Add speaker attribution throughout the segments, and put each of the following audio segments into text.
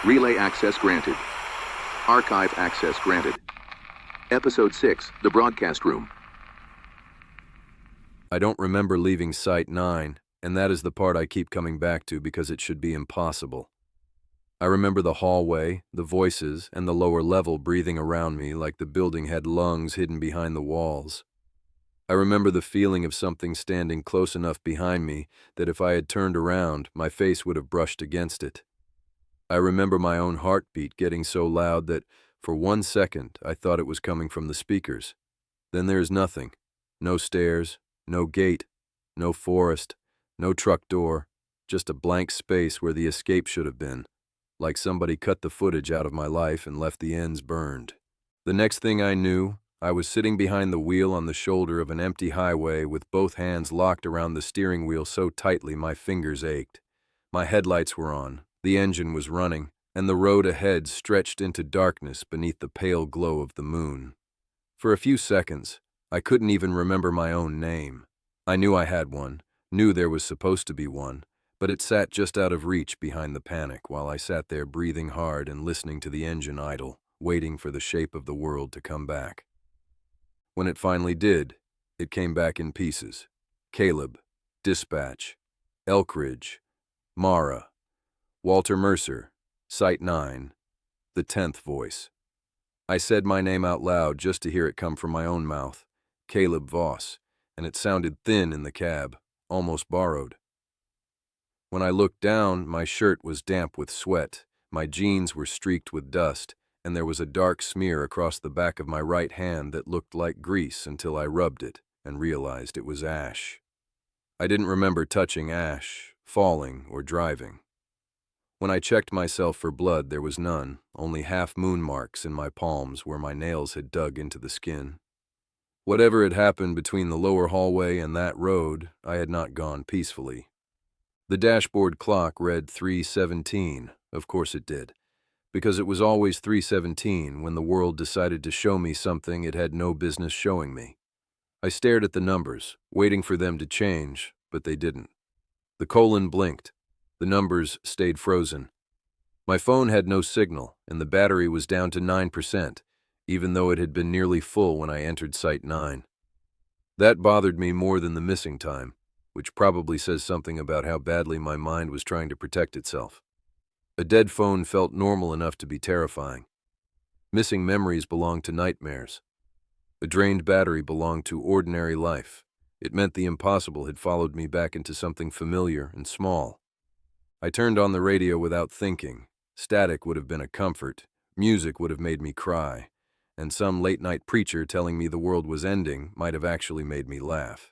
Speaker 1: Relay access granted. Archive access granted. Episode 6, The Broadcast Room.
Speaker 2: I don't remember leaving Site 9, and that is the part I keep coming back to because it should be impossible. I remember the hallway, the voices, and the lower level breathing around me like the building had lungs hidden behind the walls. I remember the feeling of something standing close enough behind me that if I had turned around, my face would have brushed against it. I remember my own heartbeat getting so loud that, for 1 second, I thought it was coming from the speakers. Then there is nothing. No stairs, no gate, no forest, no truck door, just a blank space where the escape should have been, like somebody cut the footage out of my life and left the ends burned. The next thing I knew, I was sitting behind the wheel on the shoulder of an empty highway with both hands locked around the steering wheel so tightly my fingers ached. My headlights were on, the engine was running, and the road ahead stretched into darkness beneath the pale glow of the moon. For a few seconds, I couldn't even remember my own name. I knew I had one, knew there was supposed to be one, but it sat just out of reach behind the panic while I sat there breathing hard and listening to the engine idle, waiting for the shape of the world to come back. When it finally did, it came back in pieces. Caleb, Dispatch, Elkridge, Mara, Walter Mercer, Site 9, the 10th voice. I said my name out loud just to hear it come from my own mouth, Caleb Voss, and it sounded thin in the cab, almost borrowed. When I looked down, my shirt was damp with sweat, my jeans were streaked with dust, and there was a dark smear across the back of my right hand that looked like grease until I rubbed it and realized it was ash. I didn't remember touching ash, falling, or driving. When I checked myself for blood, there was none, only half-moon marks in my palms where my nails had dug into the skin. Whatever had happened between the lower hallway and that road, I had not gone peacefully. The dashboard clock read 3:17, of course it did, because it was always 3:17 when the world decided to show me something it had no business showing me. I stared at the numbers, waiting for them to change, but they didn't. The colon blinked. The numbers stayed frozen. My phone had no signal, and the battery was down to 9%, even though it had been nearly full when I entered Site 9. That bothered me more than the missing time, which probably says something about how badly my mind was trying to protect itself. A dead phone felt normal enough to be terrifying. Missing memories belonged to nightmares. A drained battery belonged to ordinary life. It meant the impossible had followed me back into something familiar and small. I turned on the radio without thinking. Static would have been a comfort, music would have made me cry, and some late-night preacher telling me the world was ending might have actually made me laugh.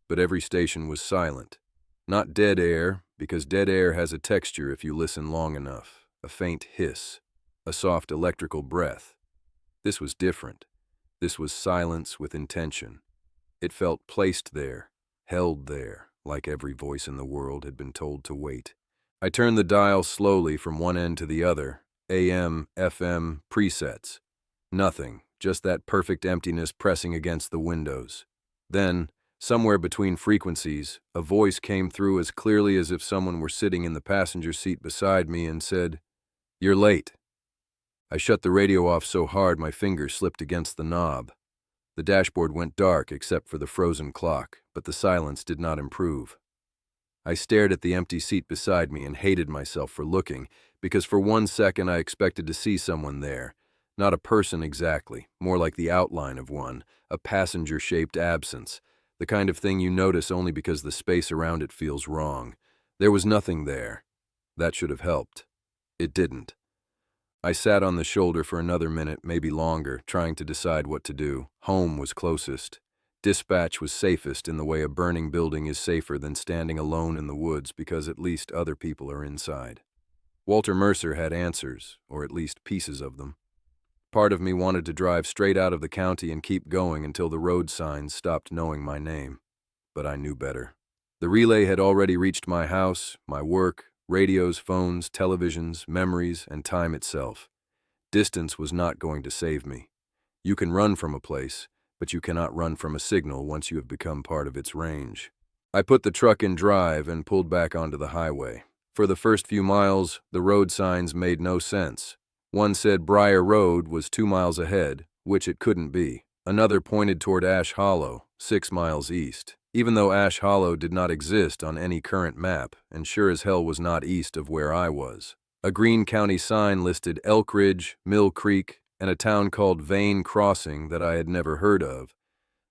Speaker 2: But every station was silent. Not dead air, because dead air has a texture if you listen long enough, a faint hiss, a soft electrical breath. This was different. This was silence with intention. It felt placed there, held there, like every voice in the world had been told to wait. I turned the dial slowly from one end to the other, AM, FM, presets. Nothing, just that perfect emptiness pressing against the windows. Then, somewhere between frequencies, a voice came through as clearly as if someone were sitting in the passenger seat beside me and said, "You're late." I shut the radio off so hard my fingers slipped against the knob. The dashboard went dark except for the frozen clock, but the silence did not improve. I stared at the empty seat beside me and hated myself for looking, because for 1 second I expected to see someone there. Not a person exactly, more like the outline of one, a passenger-shaped absence, the kind of thing you notice only because the space around it feels wrong. There was nothing there. That should have helped. It didn't. I sat on the shoulder for another minute, maybe longer, trying to decide what to do. Home was closest. Dispatch was safest in the way a burning building is safer than standing alone in the woods because at least other people are inside. Walter Mercer had answers, or at least pieces of them. Part of me wanted to drive straight out of the county and keep going until the road signs stopped knowing my name. But I knew better. The relay had already reached my house, my work, radios, phones, televisions, memories, and time itself. Distance was not going to save me. You can run from a place, but you cannot run from a signal once you have become part of its range. I put the truck in drive and pulled back onto the highway. For the first few miles, the road signs made no sense. One said Briar Road was 2 miles ahead, which it couldn't be. Another pointed toward Ash Hollow, 6 miles east, even though Ash Hollow did not exist on any current map, and sure as hell was not east of where I was. A Greene County sign listed Elk Ridge, Mill Creek, and a town called Vane Crossing that I had never heard of,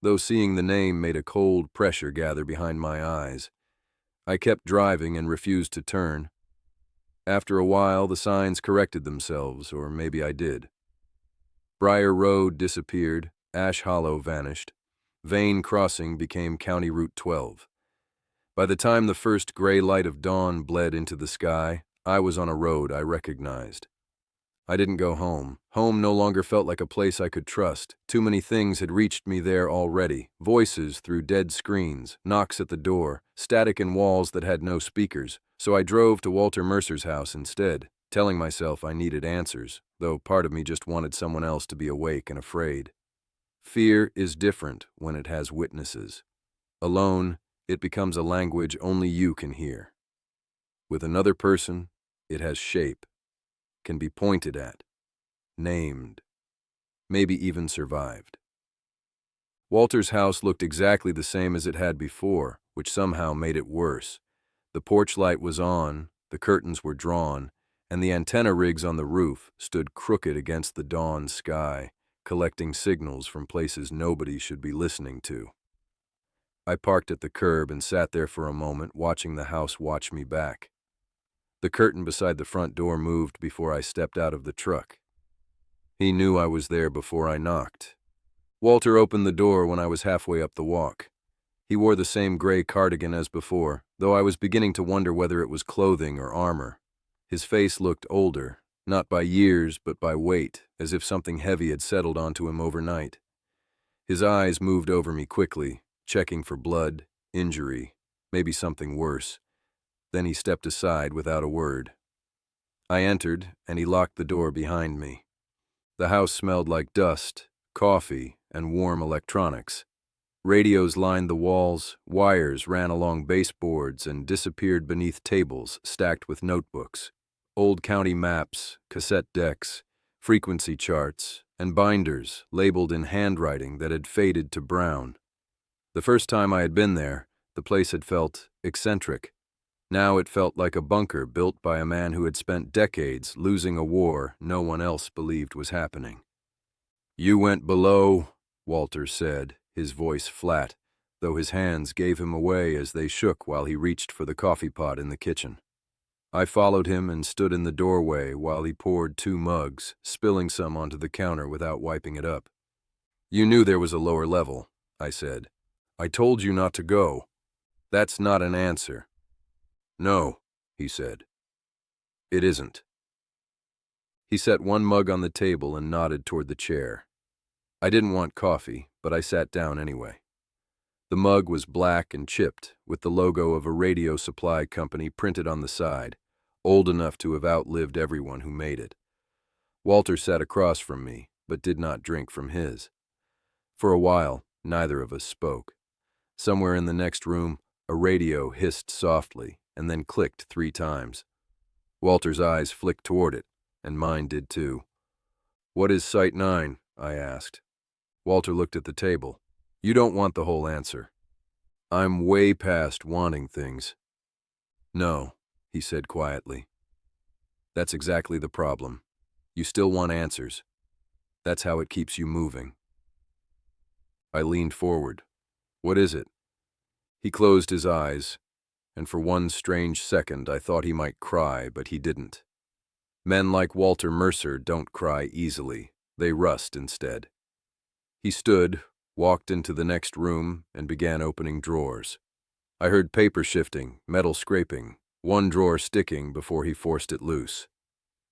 Speaker 2: though seeing the name made a cold pressure gather behind my eyes. I kept driving and refused to turn. After a while, the signs corrected themselves, or maybe I did. Briar Road disappeared, Ash Hollow vanished. Vane Crossing became County Route 12. By the time the first gray light of dawn bled into the sky, I was on a road I recognized. I didn't go home. Home no longer felt like a place I could trust. Too many things had reached me there already. Voices through dead screens, knocks at the door, static in walls that had no speakers. So I drove to Walter Mercer's house instead, telling myself I needed answers, though part of me just wanted someone else to be awake and afraid. Fear is different when it has witnesses. Alone, it becomes a language only you can hear. With another person, it has shape, can be pointed at, named, maybe even survived. Walter's house looked exactly the same as it had before, which somehow made it worse. The porch light was on, the curtains were drawn, and the antenna rigs on the roof stood crooked against the dawn sky, collecting signals from places nobody should be listening to. I parked at the curb and sat there for a moment, watching the house watch me back. The curtain beside the front door moved before I stepped out of the truck. He knew I was there before I knocked. Walter opened the door when I was halfway up the walk. He wore the same gray cardigan as before, though I was beginning to wonder whether it was clothing or armor. His face looked older, not by years but by weight, as if something heavy had settled onto him overnight. His eyes moved over me quickly, checking for blood, injury, maybe something worse. Then he stepped aside without a word. I entered, and he locked the door behind me. The house smelled like dust, coffee, and warm electronics. Radios lined the walls, wires ran along baseboards and disappeared beneath tables stacked with notebooks, old county maps, cassette decks, frequency charts, and binders labeled in handwriting that had faded to brown. The first time I had been there, the place had felt eccentric. Now it felt like a bunker built by a man who had spent decades losing a war no one else believed was happening. "You went below," Walter said, his voice flat, though his hands gave him away as they shook while he reached for the coffee pot in the kitchen. I followed him and stood in the doorway while he poured 2 mugs, spilling some onto the counter without wiping it up. "You knew there was a lower level," I said. "I told you not to go." "That's not an answer." "No," he said. "It isn't." He set 1 mug on the table and nodded toward the chair. I didn't want coffee, but I sat down anyway. The mug was black and chipped, with the logo of a radio supply company printed on the side, old enough to have outlived everyone who made it. Walter sat across from me, but did not drink from his. For a while, neither of us spoke. Somewhere in the next room, a radio hissed softly, and then clicked 3 times. Walter's eyes flicked toward it, and mine did too. "What is Site 9?" I asked. Walter looked at the table. "You don't want the whole answer." "I'm way past wanting things." "No," he said quietly. "That's exactly the problem. You still want answers. That's how it keeps you moving." I leaned forward. "What is it?" He closed his eyes, and for one strange second I thought he might cry, but he didn't. Men like Walter Mercer don't cry easily. They rust instead. He stood, walked into the next room, and began opening drawers. I heard paper shifting, metal scraping, one drawer sticking before he forced it loose.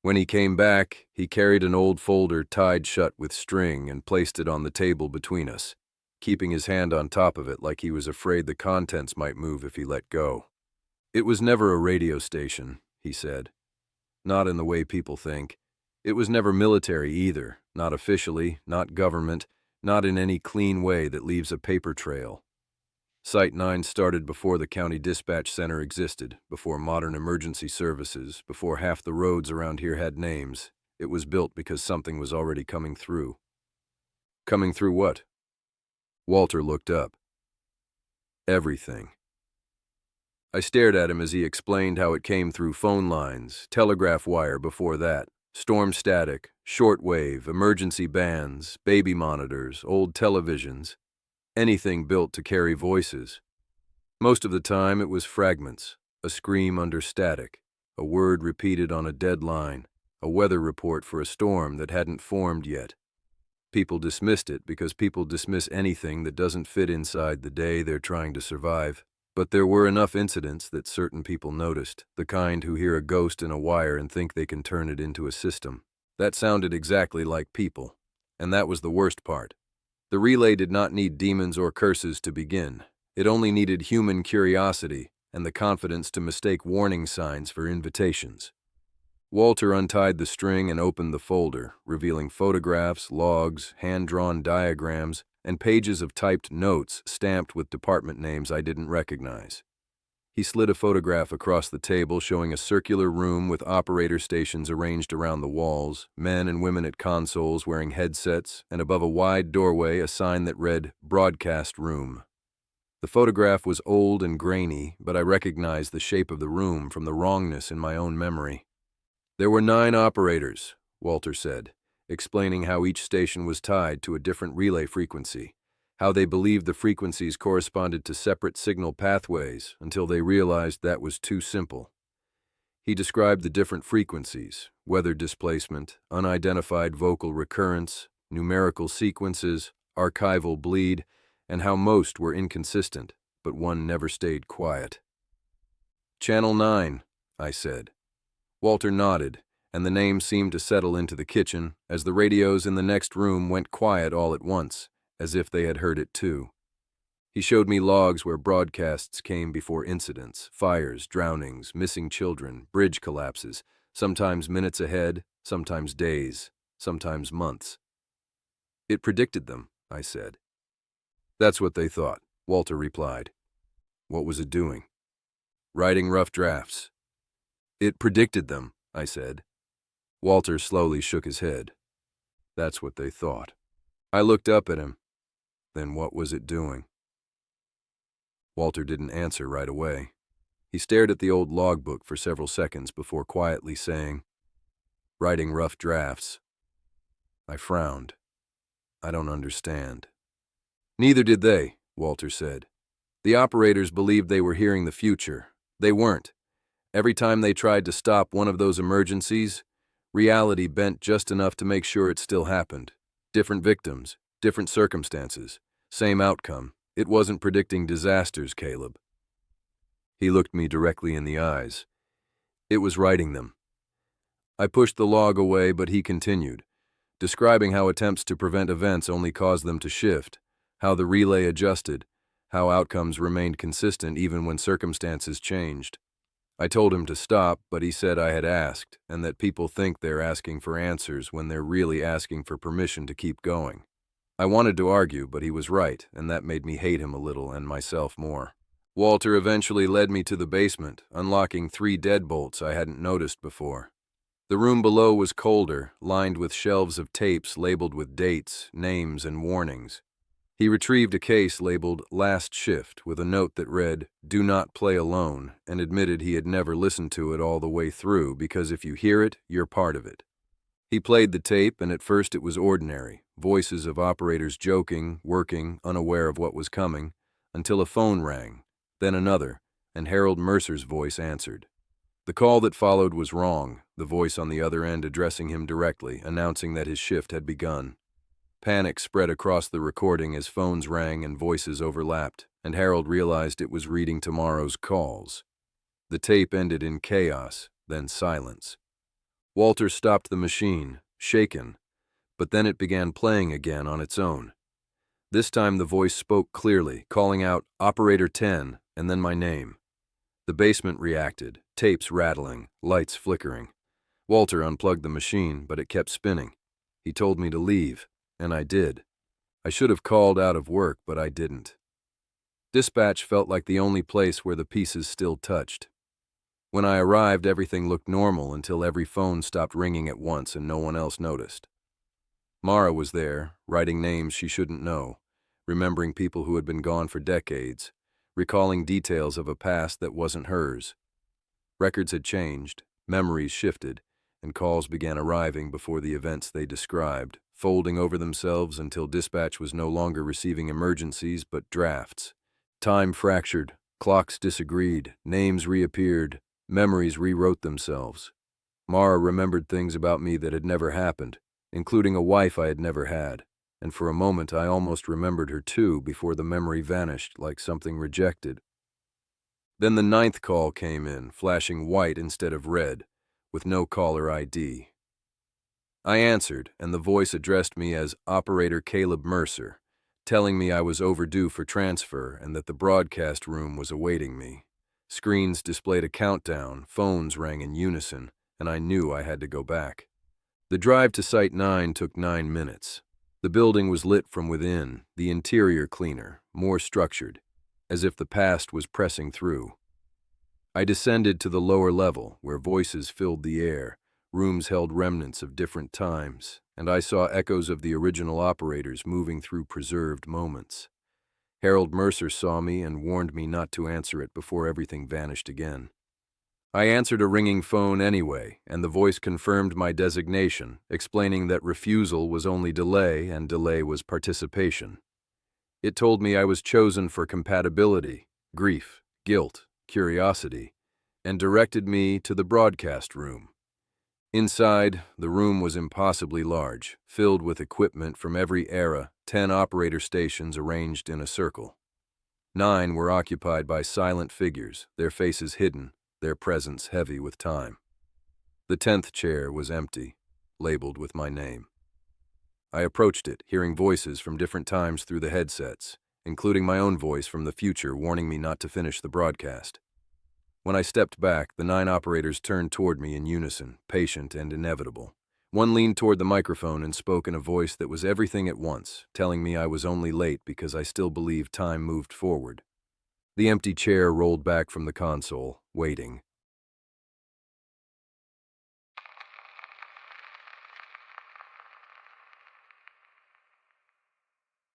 Speaker 2: When he came back, he carried an old folder tied shut with string and placed it on the table between us, keeping his hand on top of it like he was afraid the contents might move if he let go. "It was never a radio station," he said. "Not in the way people think. It was never military either, not officially, not government, not in any clean way that leaves a paper trail. Site 9 started before the county dispatch center existed, before modern emergency services, before half the roads around here had names. It was built because something was already coming through. Coming through what? Walter looked up. Everything. I stared at him as he explained how it came through phone lines, telegraph wire before that, storm static, shortwave, emergency bands, baby monitors, old televisions, anything built to carry voices. Most of the time it was fragments, a scream under static, a word repeated on a dead line, a weather report for a storm that hadn't formed yet. People dismissed it because people dismiss anything that doesn't fit inside the day they're trying to survive. But there were enough incidents that certain people noticed, the kind who hear a ghost in a wire and think they can turn it into a system. That sounded exactly like people. And that was the worst part. The relay did not need demons or curses to begin. It only needed human curiosity and the confidence to mistake warning signs for invitations. Walter untied the string and opened the folder, revealing photographs, logs, hand-drawn diagrams, and pages of typed notes stamped with department names I didn't recognize. He slid a photograph across the table showing a circular room with operator stations arranged around the walls, men and women at consoles wearing headsets, and above a wide doorway a sign that read, "Broadcast Room." The photograph was old and grainy, but I recognized the shape of the room from the wrongness in my own memory. There were 9 operators, Walter said, explaining how each station was tied to a different relay frequency, how they believed the frequencies corresponded to separate signal pathways until they realized that was too simple. He described the different frequencies, weather displacement, unidentified vocal recurrence, numerical sequences, archival bleed, and how most were inconsistent, but one never stayed quiet. "Channel 9, I said. Walter nodded, and the name seemed to settle into the kitchen as the radios in the next room went quiet all at once, as if they had heard it too. He showed me logs where broadcasts came before incidents, fires, drownings, missing children, bridge collapses, sometimes minutes ahead, sometimes days, sometimes months. It predicted them, I said. That's what they thought, Walter replied. What was it doing? Writing rough drafts. It predicted them, I said. Walter slowly shook his head. That's what they thought. I looked up at him. Then what was it doing? Walter didn't answer right away. He stared at the old logbook for several seconds before quietly saying, "Writing rough drafts." I frowned. I don't understand. Neither did they, Walter said. The operators believed they were hearing the future. They weren't. Every time they tried to stop one of those emergencies, reality bent just enough to make sure it still happened. Different victims, different circumstances, same outcome. It wasn't predicting disasters, Caleb. He looked me directly in the eyes. It was writing them. I pushed the log away, but he continued, describing how attempts to prevent events only caused them to shift, how the relay adjusted, how outcomes remained consistent even when circumstances changed. I told him to stop, but he said I had asked, and that people think they're asking for answers when they're really asking for permission to keep going. I wanted to argue, but he was right, and that made me hate him a little and myself more. Walter eventually led me to the basement, unlocking 3 deadbolts I hadn't noticed before. The room below was colder, lined with shelves of tapes labeled with dates, names, and warnings. He retrieved a case labeled Last Shift with a note that read, "Do not play alone," and admitted he had never listened to it all the way through because if you hear it, you're part of it. He played the tape, and at first it was ordinary, voices of operators joking, working, unaware of what was coming, until a phone rang, then another, and Harold Mercer's voice answered. The call that followed was wrong, the voice on the other end addressing him directly, announcing that his shift had begun. Panic spread across the recording as phones rang and voices overlapped, and Harold realized it was reading tomorrow's calls. The tape ended in chaos, then silence. Walter stopped the machine, shaken, but then it began playing again on its own. This time the voice spoke clearly, calling out Operator 10 and then my name. The basement reacted, tapes rattling, lights flickering. Walter unplugged the machine, but it kept spinning. He told me to leave. And I did. I should have called out of work, but I didn't. Dispatch felt like the only place where the pieces still touched. When I arrived, everything looked normal until every phone stopped ringing at once and no one else noticed. Mara was there, writing names she shouldn't know, remembering people who had been gone for decades, recalling details of a past that wasn't hers. Records had changed, memories shifted, and calls began arriving before the events they described, folding over themselves until dispatch was no longer receiving emergencies but drafts. Time fractured, clocks disagreed, names reappeared, memories rewrote themselves. Mara remembered things about me that had never happened, including a wife I had never had, and for a moment I almost remembered her too before the memory vanished like something rejected. Then the 9th call came in, flashing white instead of red, with no caller ID. I answered, and the voice addressed me as Operator Caleb Mercer, telling me I was overdue for transfer and that the broadcast room was awaiting me. Screens displayed a countdown, phones rang in unison, and I knew I had to go back. The drive to Site 9 took 9 minutes. The building was lit from within, the interior cleaner, more structured, as if the past was pressing through. I descended to the lower level, where voices filled the air, rooms held remnants of different times, and I saw echoes of the original operators moving through preserved moments. Harold Mercer saw me and warned me not to answer it before everything vanished again. I answered a ringing phone anyway, and the voice confirmed my designation, explaining that refusal was only delay and delay was participation. It told me I was chosen for compatibility, grief, guilt, curiosity, and directed me to the broadcast room. Inside, the room was impossibly large, filled with equipment from every era, 10 operator stations arranged in a circle. 9 were occupied by silent figures, their faces hidden, their presence heavy with time. The 10th chair was empty, labeled with my name. I approached it, hearing voices from different times through the headsets, including my own voice from the future warning me not to finish the broadcast. When I stepped back, the 9 operators turned toward me in unison, patient and inevitable. One leaned toward the microphone and spoke in a voice that was everything at once, telling me I was only late because I still believed time moved forward. The empty chair rolled back from the console, waiting,